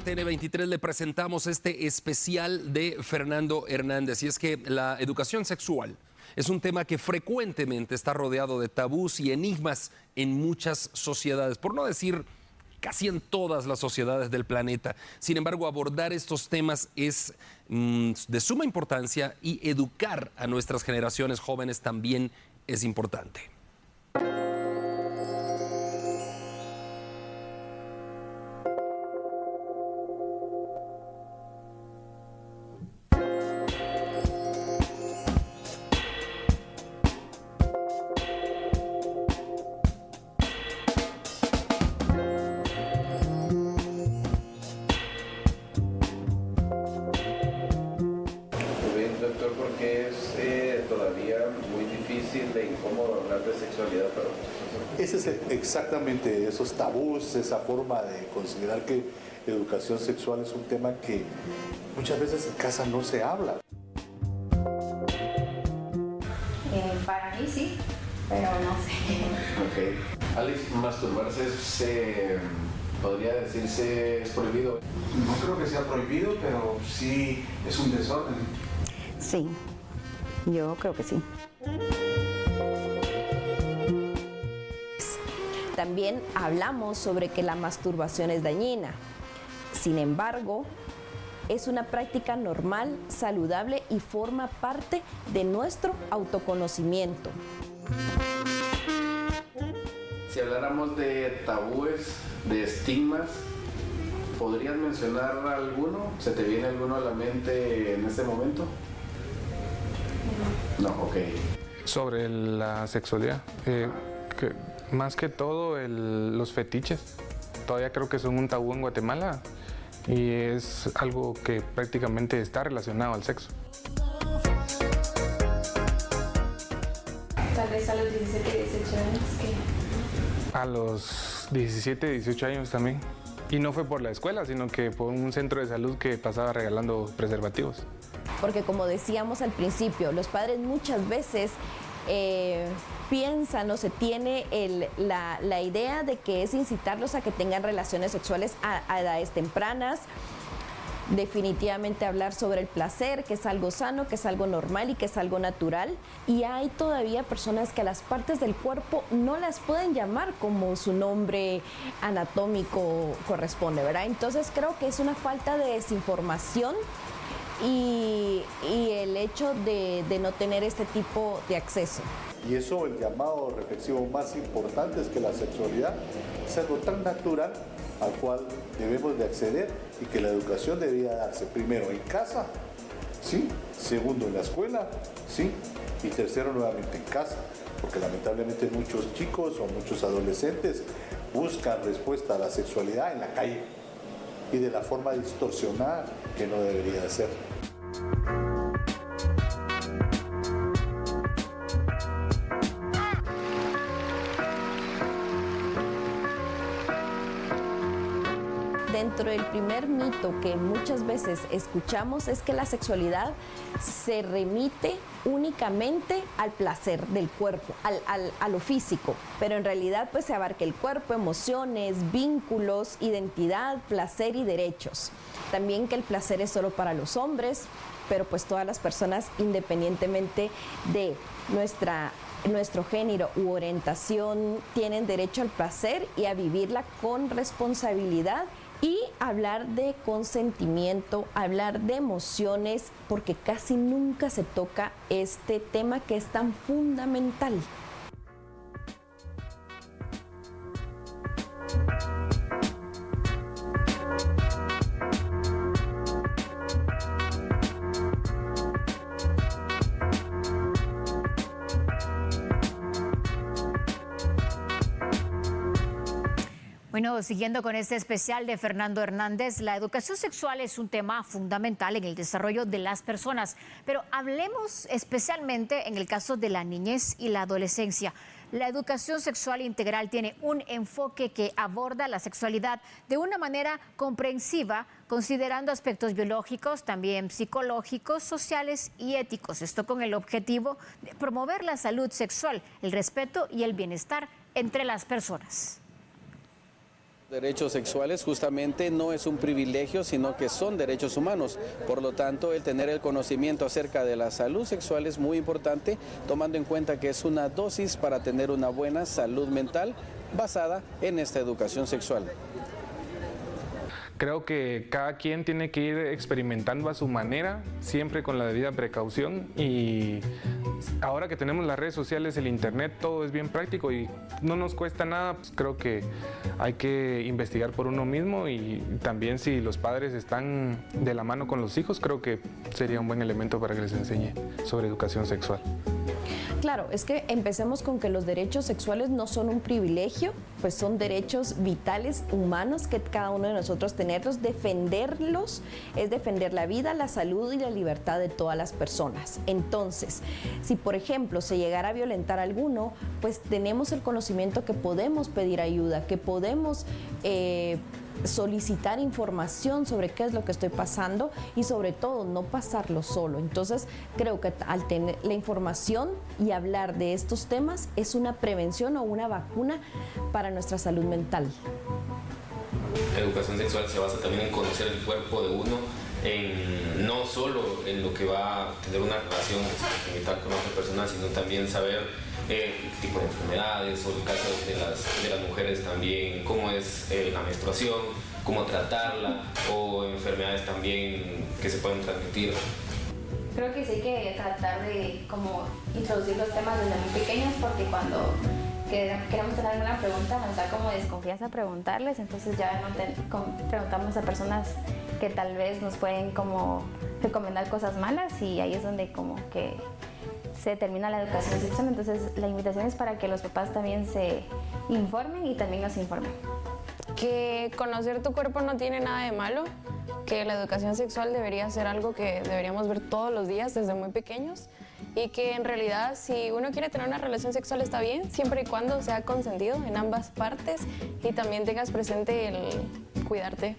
TN23 le presentamos este especial de Fernando Hernández, y es que la educación sexual es un tema que frecuentemente está rodeado de tabús y enigmas en muchas sociedades, por no decir casi en todas las sociedades del planeta. Sin embargo, abordar estos temas es de suma importancia, y educar a nuestras generaciones jóvenes también es importante. Doctor, porque es todavía muy difícil e incómodo hablar de sexualidad para muchas personas. Ese es exactamente esos tabús, esa forma de considerar que educación sexual es un tema que muchas veces en casa no se habla. Para mí sí, pero no sé. Ok. Alex, masturbarse podría decirse es prohibido. No creo que sea prohibido, pero sí es un desorden. Sí, yo creo que sí. También hablamos sobre que la masturbación es dañina. Sin embargo, es una práctica normal, saludable y forma parte de nuestro autoconocimiento. Si habláramos de tabúes, de estigmas, ¿podrías mencionar alguno? ¿Se te viene alguno a la mente en este momento? No, ok. Sobre la sexualidad, más que todo los fetiches. Todavía creo que son un tabú en Guatemala y es algo que prácticamente está relacionado al sexo. Tal vez a los 17, 18 años. ¿Qué? A los 17, 18 años también. Y no fue por la escuela, sino que por un centro de salud que pasaba regalando preservativos. Porque como decíamos al principio, los padres muchas veces piensan o se tiene la idea de que es incitarlos a que tengan relaciones sexuales a edades tempranas. Definitivamente hablar sobre el placer, que es algo sano, que es algo normal y que es algo natural. Y hay todavía personas que a las partes del cuerpo no las pueden llamar como su nombre anatómico corresponde, ¿verdad? Entonces creo que es una falta de desinformación y el hecho de no tener este tipo de acceso. Y eso, el llamado reflexivo más importante es que la sexualidad es algo tan natural al cual debemos de acceder, y que la educación debería darse primero en casa, ¿sí? Segundo en la escuela, ¿sí? Y tercero nuevamente en casa, porque lamentablemente muchos chicos o muchos adolescentes buscan respuesta a la sexualidad en la calle y de la forma distorsionada que no debería de ser. Dentro del primer mito que muchas veces escuchamos es que la sexualidad se remite únicamente al placer del cuerpo, a lo físico, pero en realidad pues se abarca el cuerpo, emociones, vínculos, identidad, placer y derechos. También que el placer es solo para los hombres, pero pues todas las personas, independientemente de nuestro género u orientación, tienen derecho al placer y a vivirla con responsabilidad. Y hablar de consentimiento, hablar de emociones, porque casi nunca se toca este tema que es tan fundamental. Bueno, siguiendo con este especial de Fernando Hernández, la educación sexual es un tema fundamental en el desarrollo de las personas, pero hablemos especialmente en el caso de la niñez y la adolescencia. La educación sexual integral tiene un enfoque que aborda la sexualidad de una manera comprensiva, considerando aspectos biológicos, también psicológicos, sociales y éticos. Esto con el objetivo de promover la salud sexual, el respeto y el bienestar entre las personas. Derechos sexuales justamente no es un privilegio, sino que son derechos humanos. Por lo tanto, el tener el conocimiento acerca de la salud sexual es muy importante, tomando en cuenta que es una dosis para tener una buena salud mental basada en esta educación sexual. Creo que cada quien tiene que ir experimentando a su manera, siempre con la debida precaución, y ahora que tenemos las redes sociales, el internet, todo es bien práctico y no nos cuesta nada. Pues creo que hay que investigar por uno mismo, y también si los padres están de la mano con los hijos, creo que sería un buen elemento para que les enseñe sobre educación sexual. Claro, es que empecemos con que los derechos sexuales no son un privilegio, pues son derechos vitales, humanos, que cada uno de nosotros tenerlos. Defenderlos es defender la vida, la salud y la libertad de todas las personas. Entonces, si por ejemplo se llegara a violentar a alguno, pues tenemos el conocimiento que podemos pedir ayuda, que podemos solicitar información sobre qué es lo que estoy pasando, y sobre todo no pasarlo solo. Entonces creo que al tener la información y hablar de estos temas es una prevención o una vacuna para nuestra salud mental. La educación sexual se basa también en conocer el cuerpo de uno, no solo en lo que va a tener una relación sentimental con otra persona, sino también saber el tipo de enfermedades, o el caso de las mujeres también, cómo es la menstruación, cómo tratarla, o enfermedades también que se pueden transmitir. Creo que sí hay que tratar de como introducir los temas desde muy pequeños, porque cuando queremos tener alguna pregunta nos da como desconfianza preguntarles, entonces ya preguntamos a personas que tal vez nos pueden como recomendar cosas malas, y ahí es donde como que se termina la educación sexual. Entonces la invitación es para que los papás también se informen y también nos informen. Que conocer tu cuerpo no tiene nada de malo, que la educación sexual debería ser algo que deberíamos ver todos los días desde muy pequeños, y que en realidad si uno quiere tener una relación sexual está bien, siempre y cuando sea consentido en ambas partes y también tengas presente el cuidarte.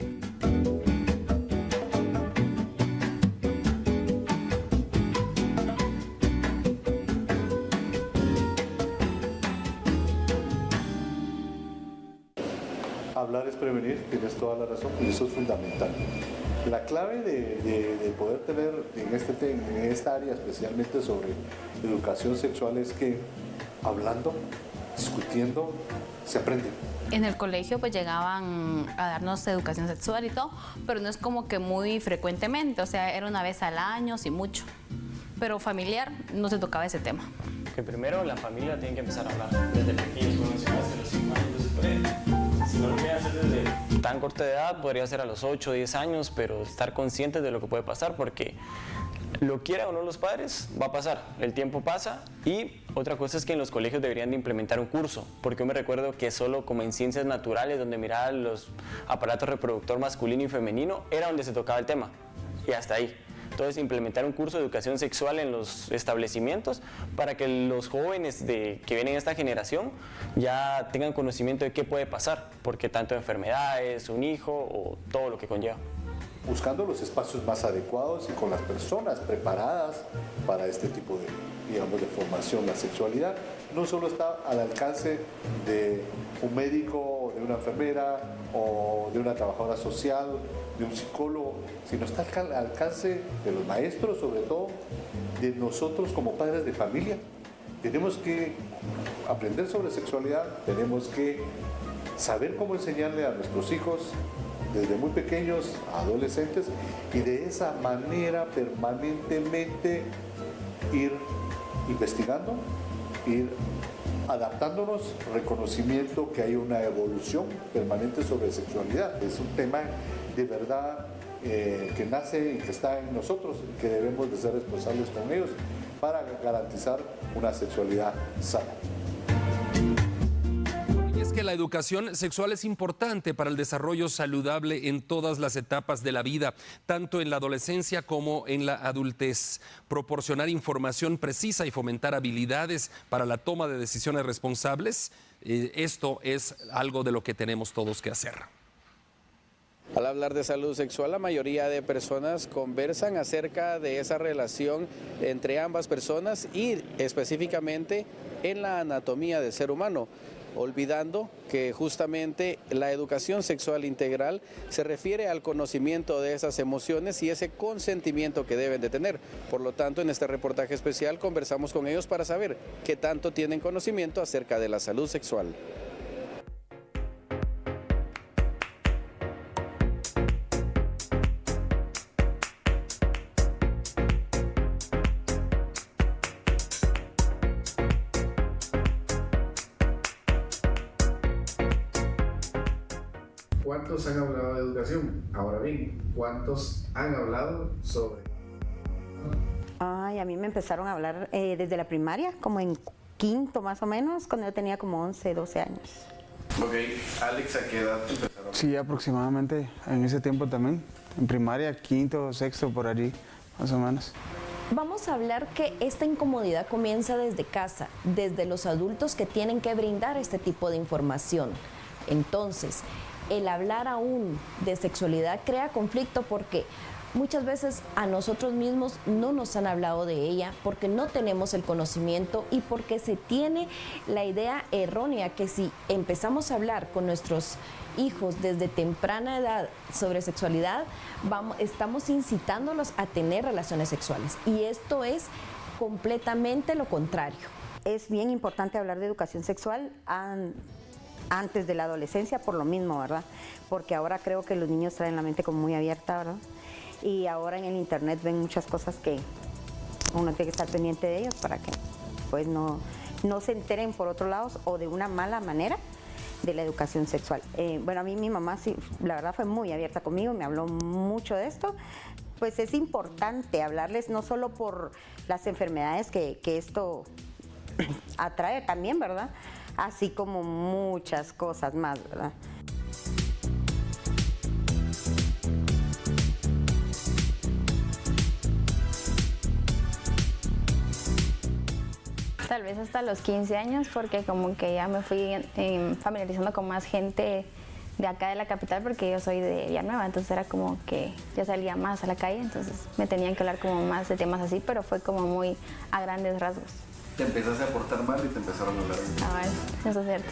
Hablar es prevenir, tienes toda la razón, y eso es fundamental. La clave de poder tener en esta área, especialmente sobre educación sexual, es que hablando, discutiendo, se aprende. En el colegio pues llegaban a darnos educación sexual y todo, pero no es como que muy frecuentemente, o sea, era una vez al año, si mucho. Pero familiar no se tocaba ese tema. Que primero la familia tiene que empezar a hablar desde pequeños, cuando se hace los 5 años se puede. Si no lo quieren hacer desde tan corta edad, podría ser a los 8 o 10 años, pero estar conscientes de lo que puede pasar, porque lo quieran o no los padres, va a pasar, el tiempo pasa. Y otra cosa es que en los colegios deberían de implementar un curso, porque yo me recuerdo que solo como en ciencias naturales, donde miraba los aparatos reproductor masculino y femenino, era donde se tocaba el tema, y hasta ahí. Entonces, implementar un curso de educación sexual en los establecimientos para que los jóvenes que vienen en esta generación ya tengan conocimiento de qué puede pasar, porque tanto enfermedades, un hijo o todo lo que conlleva. Buscando los espacios más adecuados y con las personas preparadas para este tipo de formación. La sexualidad no solo está al alcance de un médico, de una enfermera o de una trabajadora social, de un psicólogo, sino está al alcance de los maestros, sobre todo de nosotros como padres de familia. Tenemos que aprender sobre sexualidad, tenemos que saber cómo enseñarle a nuestros hijos desde muy pequeños a adolescentes, y de esa manera permanentemente ir investigando, ir adaptándonos, reconocimiento que hay una evolución permanente sobre sexualidad. Es un tema de verdad que nace y que está en nosotros, y que debemos de ser responsables con ellos para garantizar una sexualidad sana. Y es que la educación sexual es importante para el desarrollo saludable en todas las etapas de la vida, tanto en la adolescencia como en la adultez. Proporcionar información precisa y fomentar habilidades para la toma de decisiones responsables, esto es algo de lo que tenemos todos que hacer. Al hablar de salud sexual, la mayoría de personas conversan acerca de esa relación entre ambas personas y específicamente en la anatomía del ser humano. olvidando que justamente la educación sexual integral se refiere al conocimiento de esas emociones y ese consentimiento que deben de tener. Por lo tanto, en este reportaje especial conversamos con ellos para saber qué tanto tienen conocimiento acerca de la salud sexual. ¿Cuántos han hablado de educación? Ahora bien, ¿cuántos han hablado sobre? Ay, a mí me empezaron a hablar desde la primaria, como en quinto más o menos, cuando yo tenía como 11, 12 años. Ok, Alex, ¿a qué edad te empezaron? Sí, aproximadamente en ese tiempo también, en primaria, quinto, sexto, por allí, más o menos. Vamos a hablar que esta incomodidad comienza desde casa, desde los adultos que tienen que brindar este tipo de información. Entonces, el hablar aún de sexualidad crea conflicto porque muchas veces a nosotros mismos no nos han hablado de ella porque no tenemos el conocimiento y porque se tiene la idea errónea que si empezamos a hablar con nuestros hijos desde temprana edad sobre sexualidad, estamos incitándolos a tener relaciones sexuales y esto es completamente lo contrario. Es bien importante hablar de educación sexual antes de la adolescencia por lo mismo, ¿verdad? Porque ahora creo que los niños traen la mente como muy abierta, ¿verdad? Y ahora en el internet ven muchas cosas que uno tiene que estar pendiente de ellos para que pues no se enteren por otros lados o de una mala manera de la educación sexual. Bueno, a mí mi mamá sí, la verdad fue muy abierta conmigo, me habló mucho de esto. Pues es importante hablarles no solo por las enfermedades que esto atrae también, ¿verdad? Así como muchas cosas más, ¿verdad? Tal vez hasta los 15 años, porque como que ya me fui familiarizando con más gente de acá de la capital, porque yo soy de Villanueva, entonces era como que ya salía más a la calle, entonces me tenían que hablar como más de temas así, pero fue como muy a grandes rasgos. Te empezaste a portar mal y te empezaron a hablar. Ah, bueno, eso es cierto.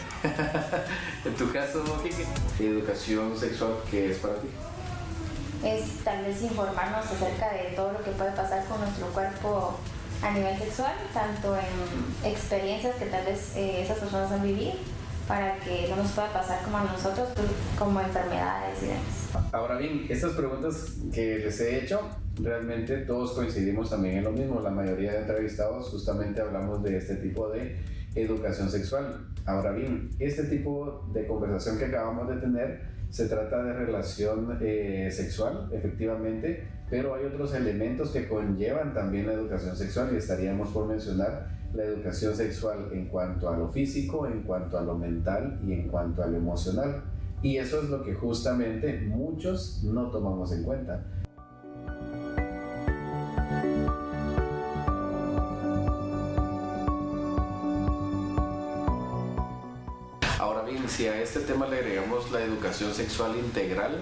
En tu caso, ¿qué educación sexual qué es para ti? Es tal vez informarnos acerca de todo lo que puede pasar con nuestro cuerpo a nivel sexual, tanto en experiencias que tal vez esas personas han vivido, para que no nos pueda pasar como a nosotros, como enfermedades y demás. Ahora bien, estas preguntas que les he hecho, realmente todos coincidimos también en lo mismo. La mayoría de entrevistados justamente hablamos de este tipo de educación sexual. Ahora bien, este tipo de conversación que acabamos de tener se trata de relación sexual, efectivamente, pero hay otros elementos que conllevan también la educación sexual y estaríamos por mencionar la educación sexual en cuanto a lo físico, en cuanto a lo mental y en cuanto a lo emocional. Y eso es lo que justamente muchos no tomamos en cuenta. Ahora bien, si a este tema le agregamos la educación sexual integral,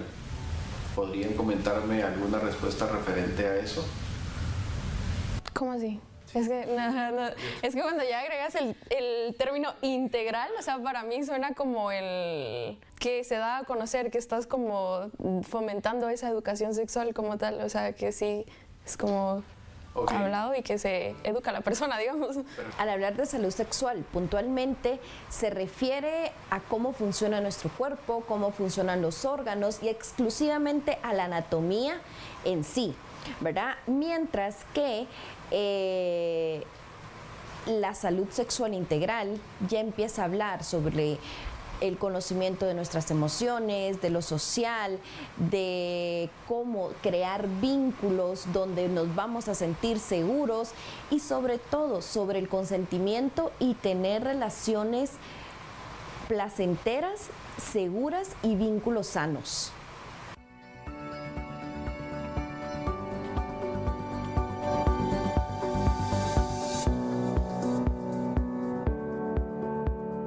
¿podrían comentarme alguna respuesta referente a eso? ¿Cómo así? Es que, es que cuando ya agregas el término integral, o sea, para mí suena como el que se da a conocer, que estás como fomentando esa educación sexual como tal, o sea, que sí es como hablado y que se educa a la persona, digamos. Al hablar de salud sexual, puntualmente se refiere a cómo funciona nuestro cuerpo, cómo funcionan los órganos y exclusivamente a la anatomía en sí, ¿verdad? Mientras que la salud sexual integral ya empieza a hablar sobre el conocimiento de nuestras emociones, de lo social, de cómo crear vínculos donde nos vamos a sentir seguros y sobre todo sobre el consentimiento y tener relaciones placenteras, seguras y vínculos sanos.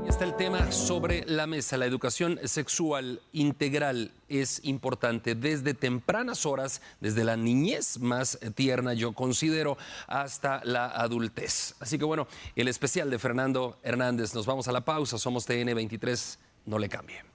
Está el tema está sobre la mesa. La educación sexual integral es importante desde tempranas horas, desde la niñez más tierna, yo considero, hasta la adultez. Así que bueno, el especial de Fernando Hernández. Nos vamos a la pausa. Somos TN23. No le cambie.